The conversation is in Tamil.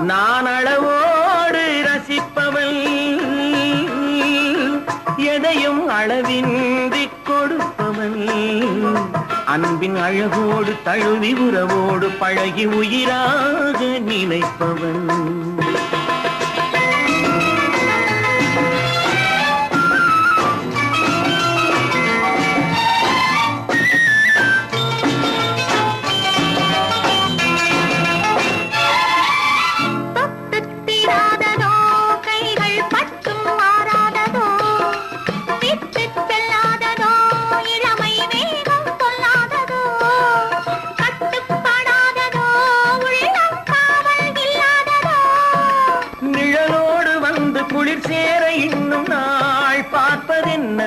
நான் அளவோடு ரசிப்பவள், எதையும் அளவின்றி கொடுப்பவள், அன்பின் அழகோடு தழுவி உறவோடு பழகி உயிராக நினைப்பவன். குளிர் சேர இன்னும் நாள் பார்ப்பதென்ன,